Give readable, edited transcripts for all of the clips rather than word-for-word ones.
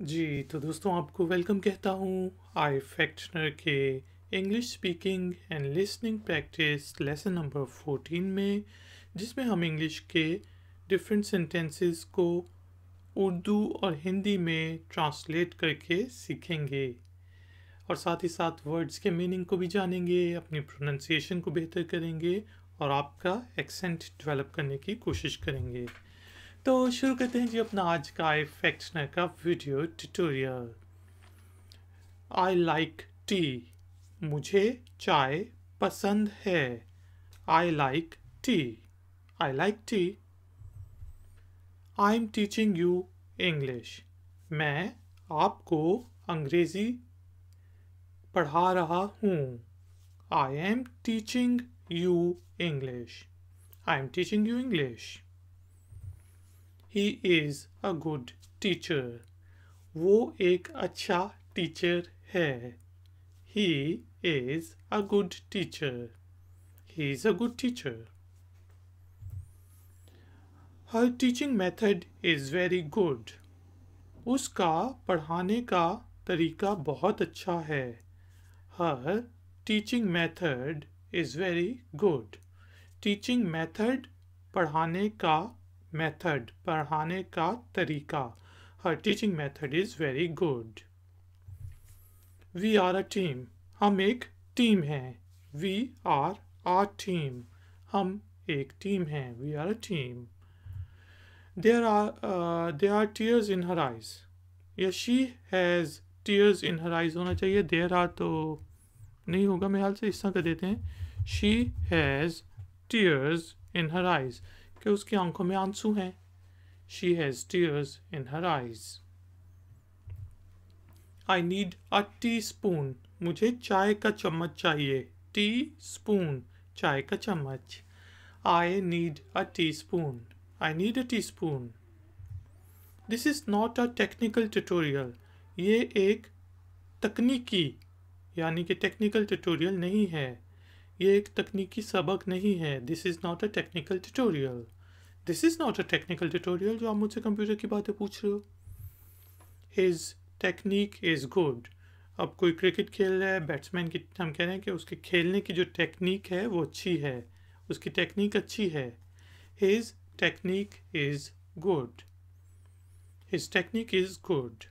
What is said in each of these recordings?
जी, तो दोस्तों आपको वेलकम कहता हूँ ifactner के English speaking and listening practice lesson number 14 में, जिसमें हम इंग्लिश के डिफरेंट सेंटेंसेस को उर्दू और हिंदी में ट्रांसलेट करके सीखेंगे और साथ ही साथ वर्ड्स के मीनिंग को भी जानेंगे, अपनी प्रोनाउंसिएशन को बेहतर करेंगे और आपका एक्सेंट डेवलप करने की कोशिश करेंगे। तो शुरू करते हैं जी अपना आज का ifactner का video tutorial. I like T, मुझे चाय पसंद है। I like T, I like T. I am teaching you English, मैं आपको अंग्रेजी पढ़ा रहा हूँ। I am teaching you English, I am teaching you English. He is a good teacher. वो एक अच्छा टीचर है। He is a good teacher. He is a good teacher. Her teaching method is very good. उसका पढ़ाने का तरीका बहुत अच्छा है। Her teaching method is very good. Teaching method पढ़ाने का method पढ़ाने का तरीका। Her teaching method is very good. We are a team. हम एक टीम हैं। We are a team. हम एक टीम हैं। We are a team. There are tears in her eyes. या she has tears in her eyes होना चाहिए। There are तो नहीं होगा, मेरे ख्याल से इस तरह कर देते हैं। She has tears in her eyes, कि उसकी आंखों में आंसू हैं। She has tears in her eyes. I need a teaspoon. मुझे चाय का चम्मच चाहिए। Teaspoon, चाय का चम्मच। I need a teaspoon. I need a teaspoon. This is not a technical tutorial. ये एक तकनीकी यानी कि टेक्निकल ट्यूटोरियल नहीं है। ये एक तकनीकी सबक नहीं है। This is not a technical tutorial. This is not a technical tutorial। जो आप मुझसे कंप्यूटर की बातें पूछ रहे हो। His technique is good. अब कोई क्रिकेट खेल रहा है, बैट्समैन की हम कह रहे हैं कि उसके खेलने की जो टेक्निक है वो अच्छी है, उसकी टेक्निक अच्छी है। His technique is good. His technique is good.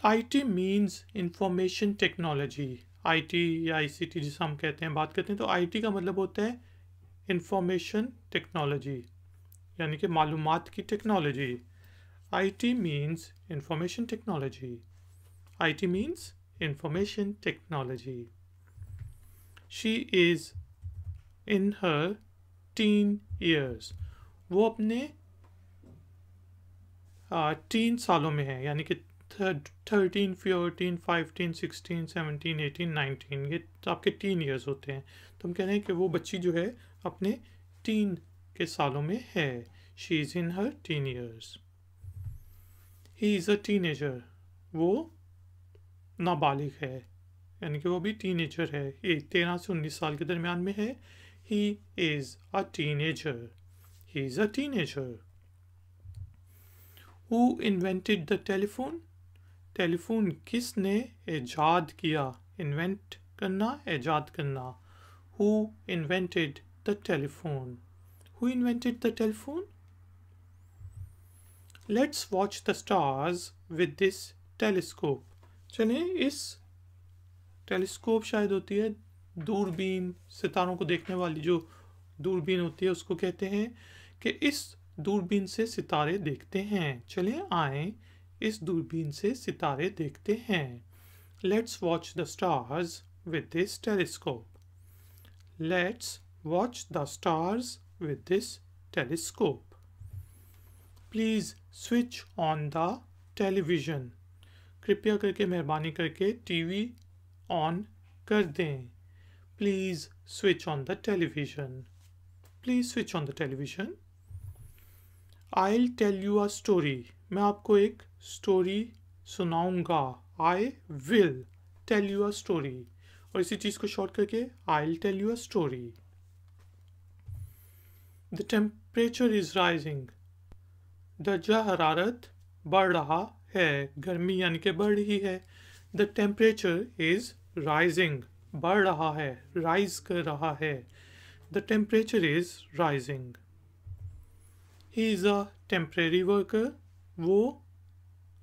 IT means information technology. IT या ICT जिसे हम कहते हैं, बात करते हैं, तो IT का मतलब होता है इंफॉर्मेशन टेक्नोलॉजी, यानी कि मालूमात की technology. IT means information technology. IT means information technology. She is in her teen years. वो अपने टीन सालों में है, यानी कि 13, 14, 15, 16, 17, 18, 19, ये आपके टीन ईयर्स होते हैं। तो हम कह रहे हैं कि वो बच्ची जो है अपने टीन के सालों में है। She is in her tin years. He is a teenager, वो नाबालिग है, यानी कि वो भी टीनेजर है, 13 से 19 साल के दरमियान में है। He is a teenager, he is a teenager. Who invented the telephone? Telephone किसने ईजाद किया? इन्वेंट करना, ईजाद करना। Who invented the telephone? Who invented the telephone? Let's watch the stars with this telescope. चलें, इस टेलीस्कोप शायद होती है दूरबीन, सितारों को देखने वाली जो दूरबीन होती है उसको कहते हैं, कि इस दूरबीन से सितारे देखते हैं। चलें आए इस दूरबीन से सितारे देखते हैं। Let's watch the stars with this telescope. Let's watch the stars with this telescope. Please switch on the television. कृपया करके, मेहरबानी करके टीवी ऑन कर दें। Please switch on the television. Please switch on the television. I'll tell you a story. मैं आपको एक story सुनाऊंगा। I will tell you a story. और इसी चीज़ को शॉर्ट करके I'll tell you a story. The temperature is rising. दर्जा हरारत बढ़ रहा है, गर्मी यानी कि बढ़ रही है। द टेम्परेचर इज राइजिंग, बढ़ रहा है, राइज कर रहा है। The temperature is rising. He is a temporary worker, वो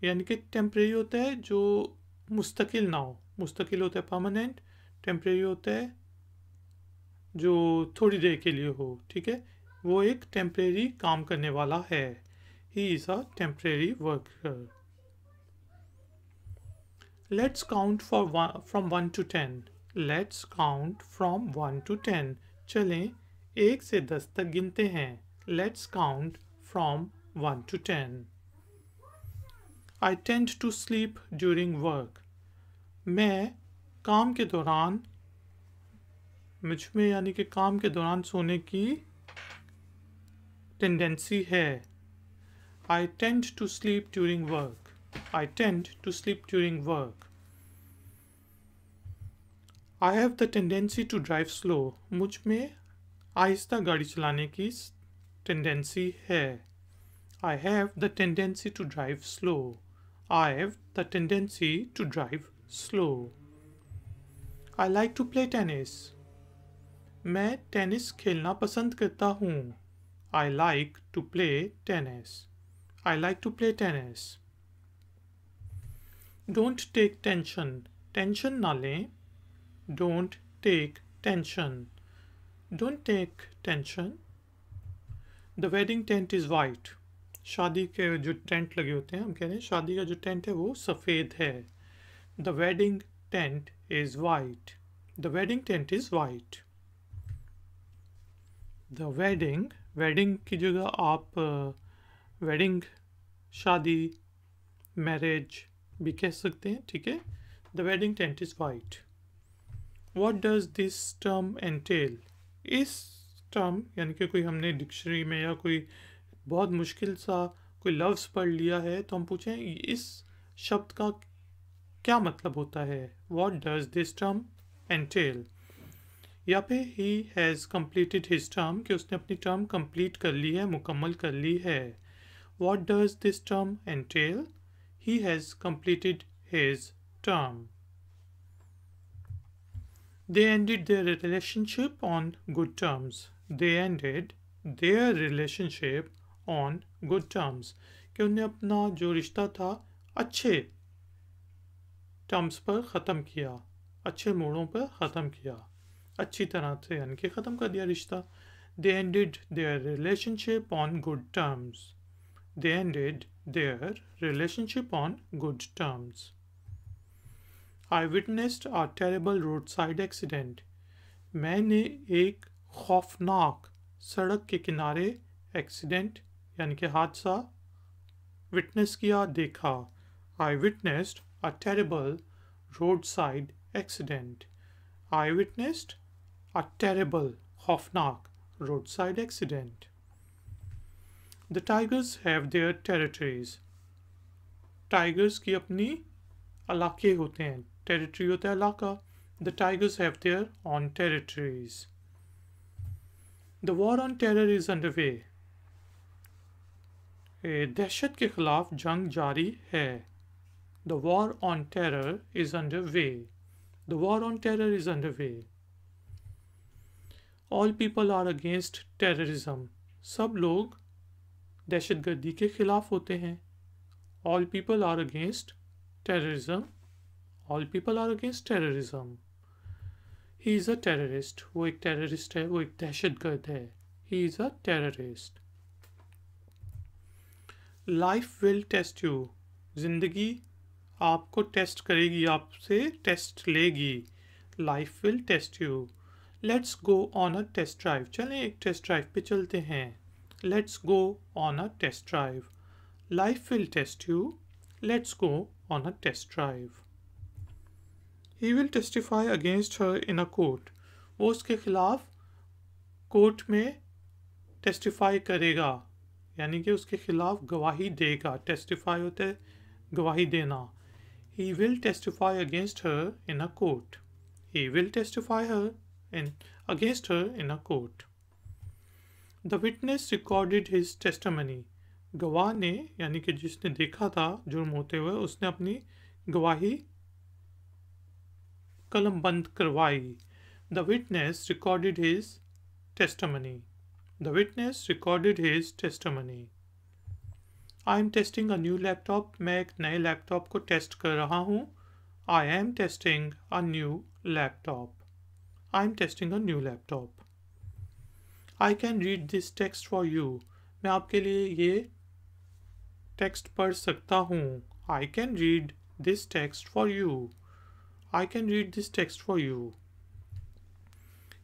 यानी कि टेम्परेरी होता है जो मुस्तकिल ना हो, मुस्तकिल होता है परमानेंट, टेम्परेरी होता है जो थोड़ी देर के लिए हो, ठीक है। वो एक टेम्परेरी काम करने वाला है। He is a temporary worker. Let's count from 1 to 10। Let's count from 1 to 10। चलें 1 से 10 तक गिनते हैं। Let's count from 1 to 10। I tend to sleep during work। मैं काम के दौरान, मुझ में यानी कि काम के दौरान सोने की टेंडेंसी है। I tend to sleep during work। I tend to sleep during work। I have the tendency to drive slow। मुझ में आहिस्ता गाड़ी चलाने की टेंडेंसी है। I have the tendency to drive slow। I have the tendency to drive slow। I like to play tennis। मैं tennis खेलना पसंद करता हूँ। I like to play tennis। I like to play tennis। Don't take tension। Tension ना लें। Don't take tension। Don't take tension। The wedding tent is white। शादी के जो टेंट लगे होते हैं, हम कह रहे हैं शादी का जो टेंट है वो सफ़ेद है। The wedding tent is white। The wedding tent is white। The wedding, wedding की जगह आप wedding, शादी, मैरिज भी कह सकते हैं, ठीक है। The wedding tent is white। What does this term entail? इस टर्म यानी कि कोई हमने डिक्शनरी में या कोई बहुत मुश्किल सा कोई लफ्ज़ पढ़ लिया है तो हम पूछें इस शब्द का क्या मतलब होता है। What does this term entail? या फिर he has completed his term, कि उसने अपनी टर्म कंप्लीट कर ली है, मुकम्मल कर ली है। What does this term entail? He has completed his term। They ended their relationship on good terms। They ended their relationship on good terms। कि उन्हें अपना जो रिश्ता था अच्छे टर्म्स पर ख़त्म किया, अच्छे मोड़ों पर ख़त्म किया, अच्छी तरह से यानी कि ख़त्म कर दिया रिश्ता। They ended their relationship on good terms। They ended their relationship on good terms। I witnessed a terrible roadside accident। मैंने एक खौफनाक सड़क के किनारे एक्सीडेंट यानी कि हादसा विटनेस किया, देखा। I witnessed a terrible roadside accident। I witnessed a terrible खौफनाक roadside accident। The tigers have their territories। Tigers की अपनी इलाके होते हैं, टेरिटरी होता है इलाका। The tigers have their own territories। The war on terror is underway। दहशत के खिलाफ जंग जारी है। The war on terror is underway। The war on terror is underway। All people are against terrorism। सब लोग दहशतगर्दी के खिलाफ होते हैं। All people are against terrorism। All people are against terrorism। He is a terrorist। वो एक terrorist है, वो एक दहशतगर्द है। He is a terrorist। Life will test you। जिंदगी आपको टेस्ट करेगी, आपसे टेस्ट लेगी। Life will test you। Let's go on a test drive। चलें एक टेस्ट ड्राइव पे चलते हैं। Let's go on a test drive। Life will test you। Let's go on a test drive। He will testify against her in a court। वो उसके खिलाफ court में testify करेगा यानी कि उसके खिलाफ गवाही देगा। टेस्टिफाई होता है गवाही देना। He will testify against her in a court। He will testify against her in a court। The witness recorded his testimony। गवाह ने यानी कि जिसने देखा था जुर्म होते हुए, उसने अपनी गवाही कलम बंद करवाई। The witness recorded his testimony. The witness recorded his testimony. I am testing a new laptop. मैं एक नए लैपटॉप को टेस्ट कर रहा हूँ। I am testing a new laptop. I am testing a new laptop. I can read this text for you. मैं आपके लिए ये टेक्स्ट पढ़ सकता हूँ। I can read this text for you. I can read this text for you.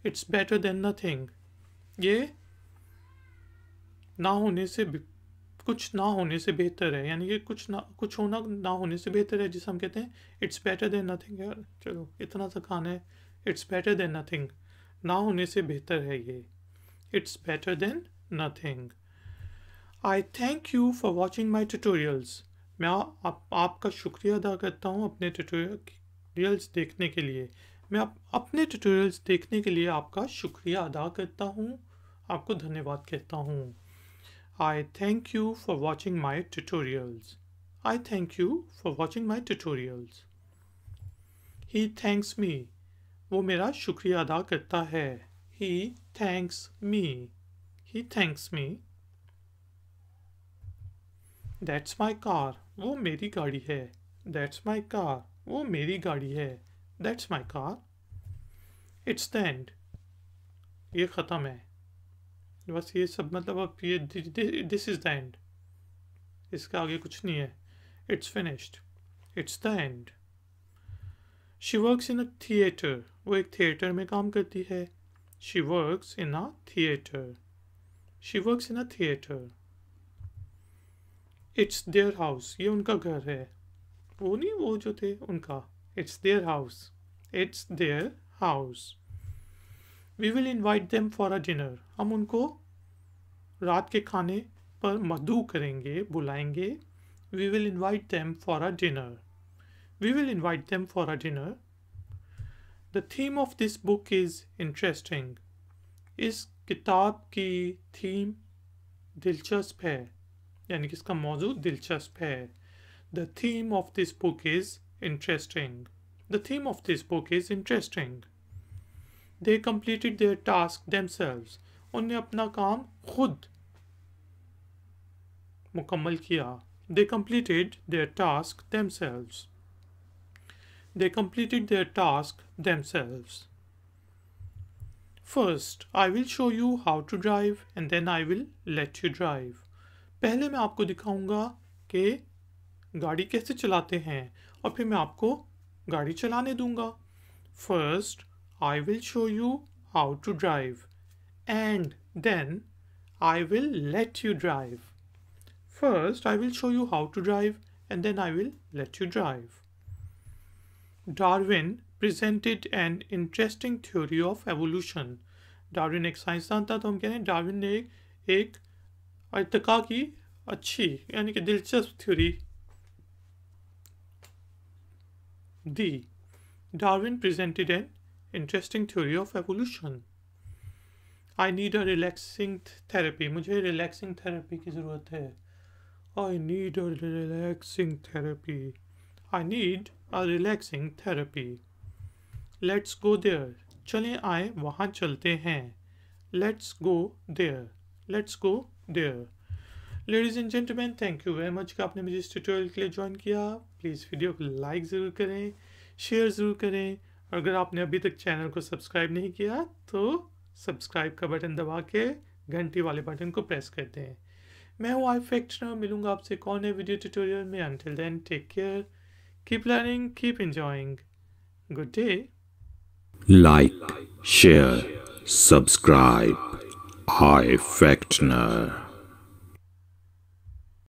It's better than nothing. ये ना होने से कुछ ना होने से बेहतर है, यानी कि कुछ होना ना होने से बेहतर है, जिसे हम कहते हैं इट्स बेटर देन नथिंग। यार चलो इतना सा खाना है। इट्स बेटर देन नथिंग, ना होने से बेहतर है ये। It's better than nothing. I thank you for watching my tutorials. मैं आपका शुक्रिया अदा करता हूँ अपने ट्यूटोरियल्स देखने के लिए। मैं अपने ट्यूटोरियल्स देखने के लिए आपका शुक्रिया अदा करता हूँ, आपको धन्यवाद कहता हूँ। I thank you for watching my tutorials. I thank you for watching my tutorials. He thanks me. वो मेरा शुक्रिया अदा करता है। He thanks me. He thanks me. That's my car. वो मेरी गाड़ी है। That's my car. वो मेरी गाड़ी है। That's my car. It's the end. ये ख़त्म है। बस ये सब, मतलब अब ये दिस इज़ द एंड, इसके आगे कुछ नहीं है। It's finished. It's the end. She works in a theatre. वो एक थिएटर में काम करती है। She works in a theatre. She works in a theatre. It's their house. ये उनका घर है। वो नहीं, वो जो थे उनका। It's their house. It's their house. We will invite them for a dinner. हम उनको रात के खाने पर मदऊ करेंगे, बुलाएंगे। We will invite them for a dinner. We will invite them for a dinner. The theme of this book is interesting. इस किताब की थीम दिलचस्प है, यानी कि इसका मौजू दिलचस्प है। The theme of this book is interesting. The theme of this book is interesting. They completed their task themselves. उन्हें अपना काम खुद मुकम्मल किया। They completed their task themselves. They completed their task themselves. First, I will show you how to drive and then I will let you drive. पहले मैं आपको दिखाऊंगा कि गाड़ी कैसे चलाते हैं और फिर मैं आपको गाड़ी चलाने दूंगा। First, I will show you how to drive and then I will let you drive. First, I will show you how to drive and then I will let you drive. Darwin presented an interesting theory of evolution. Darwin एक साइंसदान था, तो हम कह रहे हैं Darwin ने एक अर्तका की अच्छी यानी कि दिलचस्प theory the. Darwin presented an interesting theory of evolution. I need a relaxing therapy. मुझे relaxing therapy की ज़रूरत है। I need a relaxing therapy. I need a relaxing therapy. Let's go there. चलें आए वहाँ चलते हैं। Let's go there. Let's go there. Ladies and gentlemen, thank you very much कि आपने मुझे इस ट्यूटोरियल के लिए ज्वाइन किया। प्लीज़ वीडियो को लाइक ज़रूर करें, शेयर ज़रूर करें, और अगर आपने अभी तक चैनल को सब्सक्राइब नहीं किया तो सब्सक्राइब का बटन दबा के घंटी वाले बटन को प्रेस कर दें। मैं हूँ ifactner, मिलूंगा आपसे एक और नए वीडियो ट्यूटोरियल में। Until then, take care, keep learning, keep enjoying. Good day. Like, share, subscribe. ifactner.